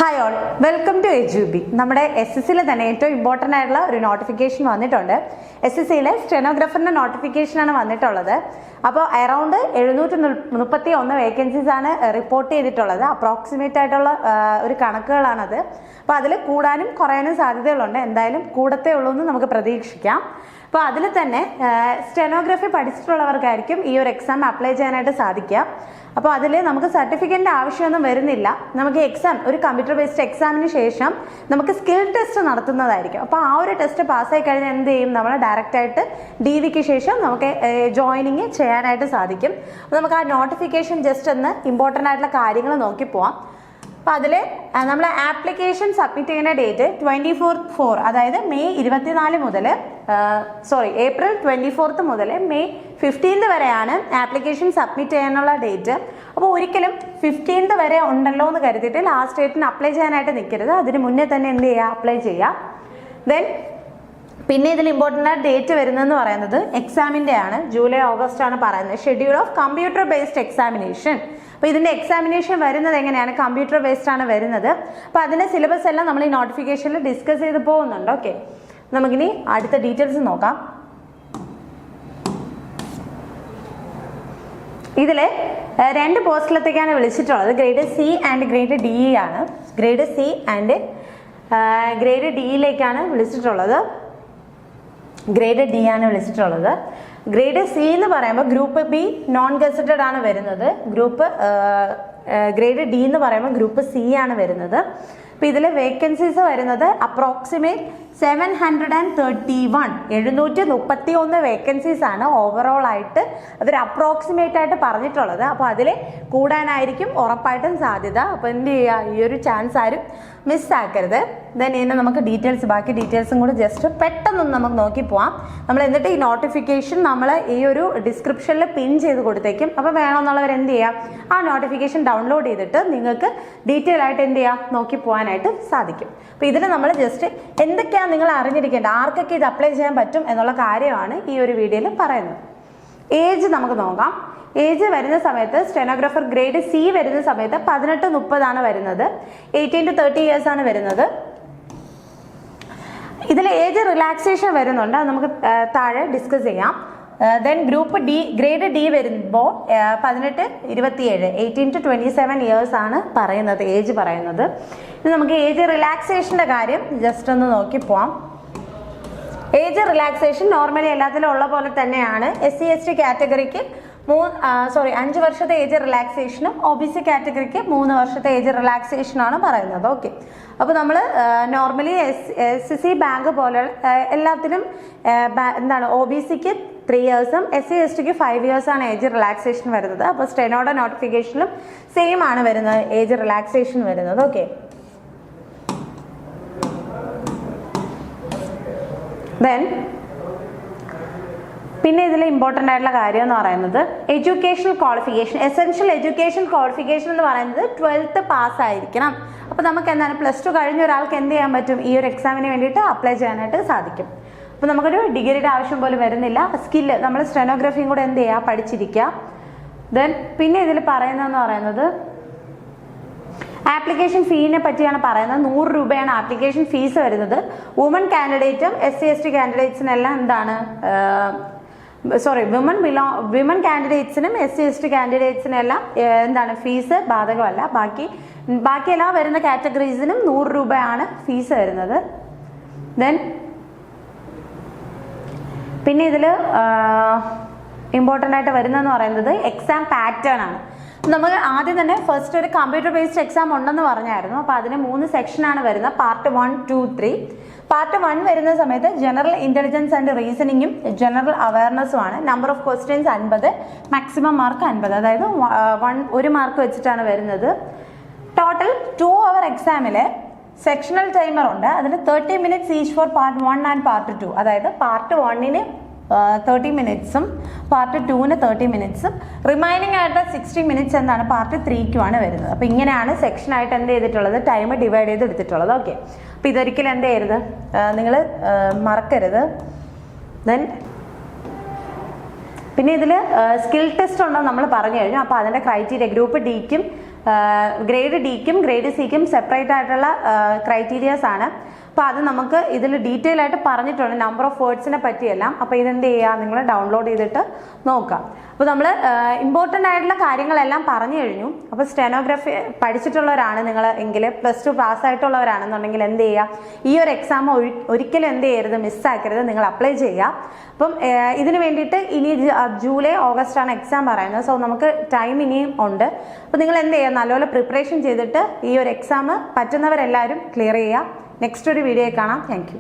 Hi all, welcome to Edubee. നമ്മുടെ SSCയിലെ തന്നെ ഏറ്റവും ഇമ്പോർട്ടൻ്റ് ആയിട്ടുള്ള ഒരു നോട്ടിഫിക്കേഷൻ വന്നിട്ടുണ്ട്. SSCയിലെ സ്റ്റെനോഗ്രാഫറിൻ്റെ നോട്ടിഫിക്കേഷനാണ് വന്നിട്ടുള്ളത്. അപ്പോൾ അറൗണ്ട് 731 വേക്കൻസീസ് ആണ് റിപ്പോർട്ട് ചെയ്തിട്ടുള്ളത്. അപ്രോക്സിമേറ്റ് ആയിട്ടുള്ള ഒരു കണക്കുകളാണത്. അപ്പോൾ അതിൽ കൂടാനും കുറയാനും സാധ്യതകളുണ്ട്. എന്തായാലും കൂടത്തേ ഉള്ളൂ എന്ന് നമുക്ക് പ്രതീക്ഷിക്കാം. അപ്പോൾ അതിൽ തന്നെ സ്റ്റെനോഗ്രാഫി പഠിച്ചിട്ടുള്ളവർക്കായിരിക്കും ഈ ഒരു എക്സാം അപ്ലൈ ചെയ്യാനായിട്ട് സാധിക്കുക. അപ്പോൾ അതിൽ നമുക്ക് സർട്ടിഫിക്കറ്റിൻ്റെ ആവശ്യമൊന്നും വരുന്നില്ല. നമുക്ക് എക്സാം ഒരു കമ്പ്യൂട്ടർ ബേസ്ഡ് എക്സാമിന് ശേഷം നമുക്ക് സ്കിൽ ടെസ്റ്റ് നടത്തുന്നതായിരിക്കും. അപ്പോൾ ആ ഒരു ടെസ്റ്റ് പാസ്സായി കഴിഞ്ഞാൽ എന്ത് ചെയ്യും, നമ്മൾ ഡയറക്റ്റായിട്ട് DVക്ക് ശേഷം നമുക്ക് ജോയിനിങ് ചെയ്യാനായിട്ട് സാധിക്കും. അപ്പോൾ നമുക്ക് ആ നോട്ടിഫിക്കേഷൻ ജസ്റ്റ് ഒന്ന് ഇമ്പോർട്ടൻ്റ് ആയിട്ടുള്ള കാര്യങ്ങൾ നോക്കി പോവാം. അപ്പോൾ അതിൽ നമ്മൾ ആപ്ലിക്കേഷൻ സബ്മിറ്റ് ചെയ്യുന്ന ഡേറ്റ് 24/4, അതായത് മെയ് 24 മുതൽ ഏപ്രിൽ 24 മുതൽ മെയ് 15 വരെയാണ് ആപ്ലിക്കേഷൻ സബ്മിറ്റ് ചെയ്യാനുള്ള ഡേറ്റ്. അപ്പോൾ ഒരിക്കലും 15 വരെ ഉണ്ടല്ലോ എന്ന് കരുതിയിട്ട് ലാസ്റ്റ് ഡേറ്റിന് അപ്ലൈ ചെയ്യാനായിട്ട് നിൽക്കരുത്. അതിന് മുന്നേ തന്നെ എന്ത് ചെയ്യുക, അപ്ലൈ ചെയ്യുക. ദെൻ പിന്നെ ഇതിൽ ഇമ്പോർട്ടൻ്റ് ആയിട്ട് ഡേറ്റ് വരുന്നതെന്ന് പറയുന്നത് എക്സാമിൻ്റെ ആണ്. ജൂലൈ ഓഗസ്റ്റ് ആണ് പറയുന്നത്. Schedule of computer based examination. അപ്പോൾ ഇതിൻ്റെ എക്സാമിനേഷൻ വരുന്നത് എങ്ങനെയാണ്, കമ്പ്യൂട്ടർ ബേസ്ഡ് ആണ് വരുന്നത്. അപ്പോൾ അതിൻ്റെ സിലബസ് എല്ലാം നമ്മൾ ഈ നോട്ടിഫിക്കേഷനിൽ ഡിസ്കസ് ചെയ്ത് പോകുന്നുണ്ട്. ഓക്കെ, നമുക്കിനി അടുത്ത ഡീറ്റെയിൽസ് നോക്കാം. ഇതിൽ 2 പോസ്റ്റിലത്തേക്കാണ് വിളിച്ചിട്ടുള്ളത്. Grade C and grade D ആണ്. ഗ്രേഡ് C ആൻഡ് ഗ്രേഡ് Dയിലേക്കാണ് വിളിച്ചിട്ടുള്ളത്. ഗ്രേഡ് D ആണ് വിളിച്ചിട്ടുള്ളത്. ഗ്രേഡ് C എന്ന് പറയുമ്പോൾ ഗ്രൂപ്പ് B നോൺ ഗസറ്റഡ് ആണ് വരുന്നത്. ഗ്രേഡ് D എന്ന് പറയുമ്പോൾ ഗ്രൂപ്പ് C ആണ് വരുന്നത്. അപ്പോൾ ഇതിൽ വേക്കൻസീസ് വരുന്നത് അപ്രോക്സിമേറ്റ് 731 വേക്കൻസീസ് ആണ് ഓവറോൾ ആയിട്ട് അവർ അപ്രോക്സിമേറ്റ് ആയിട്ട് പറഞ്ഞിട്ടുള്ളത്. അപ്പോൾ അതിൽ കൂടാനായിരിക്കും ഉറപ്പായിട്ടും സാധ്യത. അപ്പോൾ എന്ത് ചെയ്യുക, ഈ ഒരു ചാൻസ് ആരും മിസ്സാക്കരുത്. ദെൻ ഇതിനെ നമുക്ക് ബാക്കി ഡീറ്റെയിൽസും കൂടി ജസ്റ്റ് പെട്ടെന്നൊന്ന് നമുക്ക് നോക്കി പോവാം. നമ്മൾ എന്നിട്ട് ഈ നോട്ടിഫിക്കേഷൻ നമ്മൾ ഈ ഒരു ഡിസ്ക്രിപ്ഷനിൽ പിൻ ചെയ്ത് കൊടുത്തേക്കും. അപ്പോൾ വേണമെന്നുള്ളവർ എന്ത് ചെയ്യുക, ആ നോട്ടിഫിക്കേഷൻ ഡൗൺലോഡ് ചെയ്തിട്ട് നിങ്ങൾക്ക് ഡീറ്റെയിൽ ആയിട്ട് എന്ത് ചെയ്യാം, നോക്കി പോകാനായിട്ട് സാധിക്കും. അപ്പോൾ ഇതിൽ നമ്മൾ ജസ്റ്റ് എന്തൊക്കെയാണ് നിങ്ങൾ അറിഞ്ഞിരിക്കേണ്ടത്, ആർക്കൊക്കെ ഇത് അപ്ലൈ ചെയ്യാൻ പറ്റും എന്നുള്ള കാര്യമാണ് ഈ ഒരു വീഡിയോയിൽ പറയുന്നത്. ഏജ് നമുക്ക് നോക്കാം. ഏജ് വരുന്ന സമയത്ത് സ്റ്റെനോഗ്രാഫർ ഗ്രേഡ് C വരുന്ന സമയത്ത് 18-30 ആണ് വരുന്നത്. 18 to 30 years ആണ് വരുന്നത്. ഇതിൽ ഏജ് റിലാക്സേഷൻ വരുന്നുണ്ട്, അത് നമുക്ക് താഴെ ഡിസ്കസ് ചെയ്യാം. Then group D, grade D വരുമ്പോൾ 18-27, 18 to 27 years ആണ് പറയുന്നത്, ഏജ് പറയുന്നത്. ഇനി നമുക്ക് ഏജ് റിലാക്സേഷൻ്റെ കാര്യം ജസ്റ്റ് ഒന്ന് നോക്കി പോവാം. ഏജ് റിലാക്സേഷൻ നോർമലി എല്ലാത്തിലും ഉള്ള പോലെ തന്നെയാണ്. SC ST കാറ്റഗറിക്ക് 5 വർഷത്തെ ഏജ് റിലാക്സേഷനും OBC കാറ്റഗറിക്ക് 3 വർഷത്തെ ഏജ് റിലാക്സേഷനാണ് പറയുന്നത്. ഓക്കെ, അപ്പോൾ നമ്മൾ നോർമലി SC ബാങ്ക് പോലെ എല്ലാത്തിനും എന്താണ്, OBCക്ക് 3 yearsഉം SC STക്ക് 5 years ആണ് ഏജ് റിലാക്സേഷൻ വരുന്നത്. അപ്പോൾ സ്റ്റെനോയുടെ നോട്ടിഫിക്കേഷനിലും സെയിം ആണ് വരുന്നത്, ഏജ് റിലാക്സേഷൻ വരുന്നത്. ഓക്കെ, ദെൻ പിന്നെ ഇതിൽ ഇമ്പോർട്ടൻ്റ് ആയിട്ടുള്ള കാര്യം എന്ന് പറയുന്നത് educational qualification. Essential education qualification എന്ന് പറയുന്നത് 12th പാസ് ആയിരിക്കണം. അപ്പോൾ നമുക്ക് എന്താണ്, +2 കഴിഞ്ഞ ഒരാൾക്ക് എന്ത് ചെയ്യാൻ പറ്റും, ഈ ഒരു എക്സാമിന് വേണ്ടിയിട്ട് അപ്ലൈ ചെയ്യാനായിട്ട് സാധിക്കും. അപ്പോൾ നമുക്കൊരു ഡിഗ്രിയുടെ ആവശ്യം പോലും വരുന്നില്ല. സ്കില്ല് നമ്മൾ സ്റ്റെനോഗ്രാഫിയും കൂടെ എന്ത് ചെയ്യുക, പഠിച്ചിരിക്കുക. ദെൻ പിന്നെ ഇതിൽ പറയുന്നതെന്ന് പറയുന്നത് ആപ്ലിക്കേഷൻ ഫീനെ പറ്റിയാണ് പറയുന്നത്. 100 രൂപയാണ് ആപ്ലിക്കേഷൻ ഫീസ് വരുന്നത്. വുമൺ കാൻഡിഡേറ്റും SC ST കാൻഡിഡേറ്റ്സിനെല്ലാം എന്താണ്, വിമൻ കാൻഡിഡേറ്റ്സിനും SC ST കാൻഡിഡേറ്റ്സിനെല്ലാം എന്താണ്, ഫീസ് ബാധകമല്ല. ബാക്കി എല്ലാ വരുന്ന കാറ്റഗറീസിനും 100 രൂപയാണ് ഫീസ് വരുന്നത്. ദെൻ പിന്നെ ഇതിൽ ഇമ്പോർട്ടൻ്റ് ആയിട്ട് വരുന്നതെന്ന് പറയുന്നത് എക്സാം പാറ്റേൺ ആണ്. നമ്മൾ ആദ്യം തന്നെ ഫസ്റ്റ് ഒരു കമ്പ്യൂട്ടർ ബേസ്ഡ് എക്സാം ഉണ്ടെന്ന് പറഞ്ഞായിരുന്നു. അപ്പോൾ അതിന് 3 സെക്ഷനാണ് വരുന്നത്, പാർട്ട് 1, 2, 3. പാർട്ട് 1 വരുന്ന സമയത്ത് ജനറൽ ഇൻ്റലിജൻസ് ആൻഡ് റീസണിങ്ങും ജനറൽ അവയർനെസ്സും ആണ്. Number of questions 50, maximum mark 50, അതായത് 1 മാർക്ക് വെച്ചിട്ടാണ് വരുന്നത്. ടോട്ടൽ 2 hour എക്സാമിൽ സെക്ഷണൽ ടൈമർ ഉണ്ട്. അതിൽ 30 minutes each for part 1 and part 2. അതായത് പാർട്ട് 1ന് 30 minutesഉം പാർട്ട് 2ന് 30 minutesഉം റിമൈനിങ് ആയിട്ട് 60 minutes എന്താണ് പാർട്ട് 3ക്കുമാണ് വരുന്നത്. അപ്പോൾ ഇങ്ങനെയാണ് സെക്ഷനായിട്ട് എന്ത് ചെയ്തിട്ടുള്ളത്, ടൈം ഡിവൈഡ് ചെയ്ത് എടുത്തിട്ടുള്ളത്. ഓക്കെ, അപ്പോൾ ഇതൊരിക്കലും എന്ത് ചെയ്യരുത്, നിങ്ങൾ മറക്കരുത്. ദെൻ പിന്നെ ഇതിൽ സ്കിൽ ടെസ്റ്റ് ഉണ്ടെന്ന് നമ്മൾ പറഞ്ഞു കഴിഞ്ഞു. അപ്പോൾ അതിൻ്റെ ക്രൈറ്റീരിയ ഗ്രൂപ്പ് ഡിക്കും ഗ്രേഡ് ഡിക്കും ഗ്രേഡ് സിക്കും സെപ്പറേറ്റ് ആയിട്ടുള്ള ക്രൈറ്റീരിയാസ് ആണ്. അപ്പോൾ അത് നമുക്ക് ഇതിൽ ഡീറ്റെയിൽ ആയിട്ട് പറഞ്ഞിട്ടുണ്ട്, നമ്പർ ഓഫ് വേർഡ്സിനെ പറ്റിയെല്ലാം. അപ്പോൾ ഇതെന്ത് ചെയ്യുക, നിങ്ങൾ ഡൗൺലോഡ് ചെയ്തിട്ട് നോക്കാം. അപ്പോൾ നമ്മൾ ഇമ്പോർട്ടൻ്റ് ആയിട്ടുള്ള കാര്യങ്ങളെല്ലാം പറഞ്ഞു കഴിഞ്ഞു. അപ്പോൾ സ്റ്റെനോഗ്രഫി പഠിച്ചിട്ടുള്ളവരാണ് നിങ്ങൾ എങ്കിൽ, +2 പാസ്സായിട്ടുള്ളവരാണെന്നുണ്ടെങ്കിൽ എന്ത് ചെയ്യുക, ഈ ഒരു എക്സാം ഒരിക്കലും എന്ത് ചെയ്യരുത്, മിസ്സാക്കരുത്, നിങ്ങൾ അപ്ലൈ ചെയ്യുക. അപ്പം ഇതിന് വേണ്ടിയിട്ട് ഇനി ജൂലൈ ഓഗസ്റ്റ് ആണ് എക്സാം പറയുന്നത്. സോ നമുക്ക് ടൈം ഇനിയും ഉണ്ട്. അപ്പോൾ നിങ്ങൾ എന്ത് ചെയ്യുക, നല്ലപോലെ പ്രിപ്പറേഷൻ ചെയ്തിട്ട് ഈ ഒരു എക്സാം പറ്റുന്നവരെല്ലാവരും ക്ലിയർ ചെയ്യുക. നെക്സ്റ്റ് ഒരു വീഡിയോ കാണാം. Thank you.